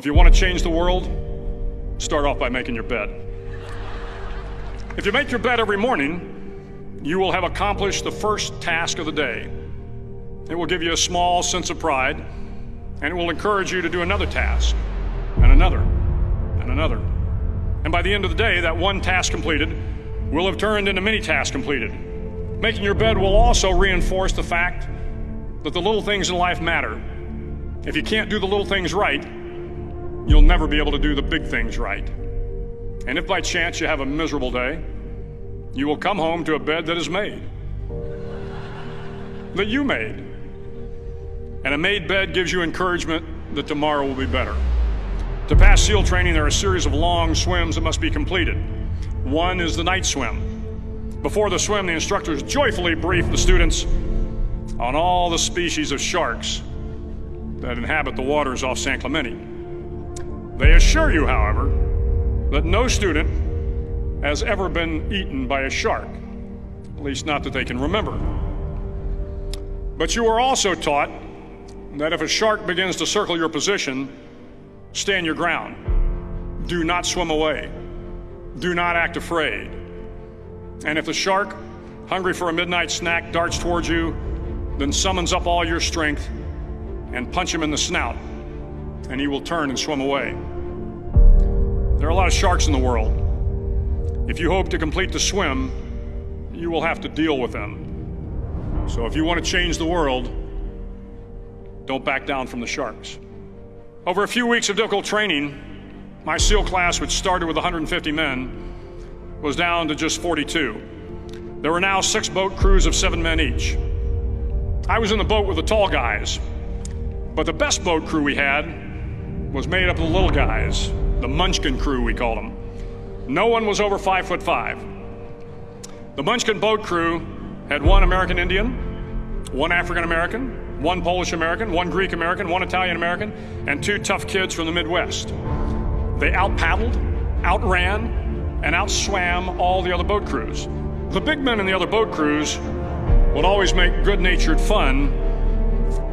If you want to change the world, start off by making your bed. If you make your bed every morning, you will have accomplished the first task of the day. It will give you a small sense of pride, and it will encourage you to do another task, and another, and another. And by the end of the day, that one task completed will have turned into many tasks completed. Making your bed will also reinforce the fact that the little things in life matter. If you can't do the little things right, you'll never be able to do the big things right. And if by chance you have a miserable day, you will come home to a bed that is made, that you made. And a made bed gives you encouragement that tomorrow will be better. To pass SEAL training, there are a series of long swims that must be completed. One is the night swim. Before the swim, the instructors joyfully brief the students on all the species of sharks that inhabit the waters off San Clemente. They assure you, however, that no student has ever been eaten by a shark, at least not that they can remember. But you are also taught that if a shark begins to circle your position, stand your ground. Do not swim away. Do not act afraid. And if the shark, hungry for a midnight snack, darts towards you, then summons up all your strength and punch him in the snout, and he will turn and swim away. There are a lot of sharks in the world. If you hope to complete the swim, you will have to deal with them. So if you want to change the world, don't back down from the sharks. Over a few weeks of difficult training, my SEAL class, which started with 150 men, was down to just 42. There were now 6 boat crews of 7 men each. I was in the boat with the tall guys, but the best boat crew we had was made up of the little guys, the Munchkin crew, we called them. No one was over 5'5". The Munchkin boat crew had 1 American Indian, 1 African American, 1 Polish American, 1 Greek American, 1 Italian American, and 2 tough kids from the Midwest. They out-paddled, outran, and outswam all the other boat crews. The big men in the other boat crews would always make good-natured fun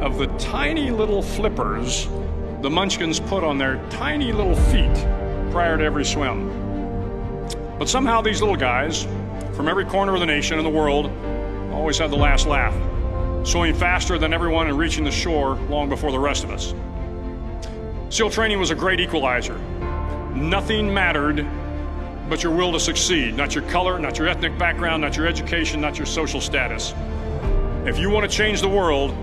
of the tiny little flippers the Munchkins put on their tiny little feet prior to every swim. But somehow these little guys from every corner of the nation and the world always had the last laugh, swimming faster than everyone and reaching the shore long before the rest of us. SEAL training was a great equalizer. Nothing mattered but your will to succeed, not your color, not your ethnic background, not your education, not your social status. If you want to change the world,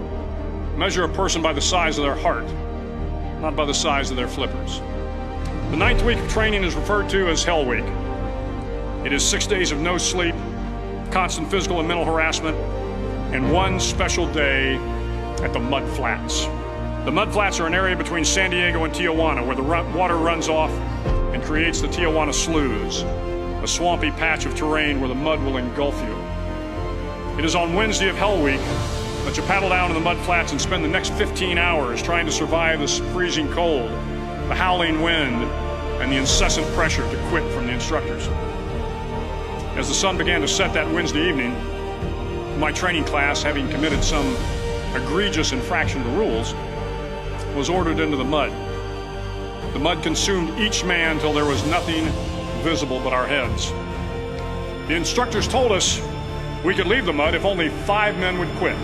measure a person by the size of their heart, not by the size of their flippers. The 9th week of training is referred to as Hell Week. It is 6 days of no sleep, constant physical and mental harassment, and 1 special day at the Mud Flats. The Mud Flats are an area between San Diego and Tijuana where the water runs off and creates the Tijuana Sloughs, a swampy patch of terrain where the mud will engulf you. It is on Wednesday of Hell Week that you paddle down to the Mud Flats and spend the next 15 hours trying to survive this freezing cold, the howling wind, and the incessant pressure to quit from the instructors. As the sun began to set that Wednesday evening, my training class, having committed some egregious infraction to rules, was ordered into the mud. The mud consumed each man till there was nothing visible but our heads. The instructors told us we could leave the mud if only 5 men would quit.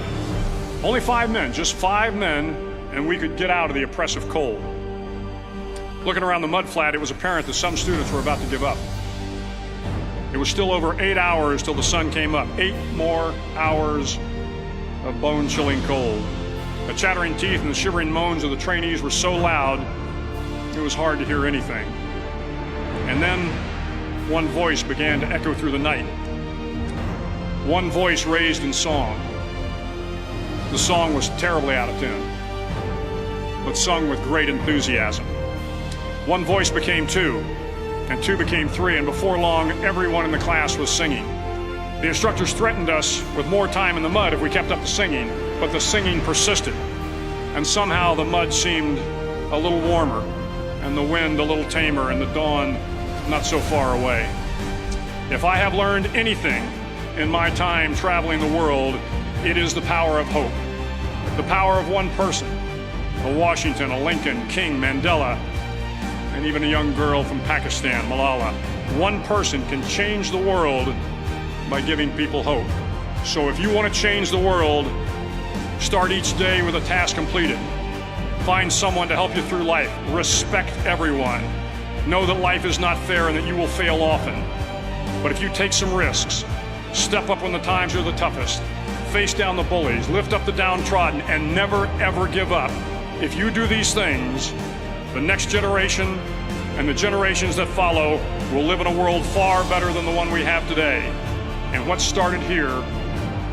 Only 5 men, just 5 men, and we could get out of the oppressive cold. Looking around the mud flat, it was apparent that some students were about to give up. It was still over 8 hours till the sun came up. 8 more hours of bone-chilling cold. The chattering teeth and the shivering moans of the trainees were so loud, it was hard to hear anything. And then one voice began to echo through the night. One voice raised in song. The song was terribly out of tune, but sung with great enthusiasm. One voice became 2, and 2 became 3, and before long, everyone in the class was singing. The instructors threatened us with more time in the mud if we kept up the singing, but the singing persisted, and somehow the mud seemed a little warmer, and the wind a little tamer, and the dawn not so far away. If I have learned anything in my time traveling the world, it is the power of hope. The power of one person, a Washington, a Lincoln, King, Mandela, and even a young girl from Pakistan, Malala. One person can change the world by giving people hope. So if you want to change the world, start each day with a task completed. Find someone to help you through life. Respect everyone. Know that life is not fair and that you will fail often. But if you take some risks, step up when the times are the toughest, face down the bullies, lift up the downtrodden, and never ever give up. If you do these things, the next generation and the generations that follow will live in a world far better than the one we have today. And what started here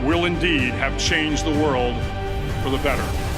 will indeed have changed the world for the better.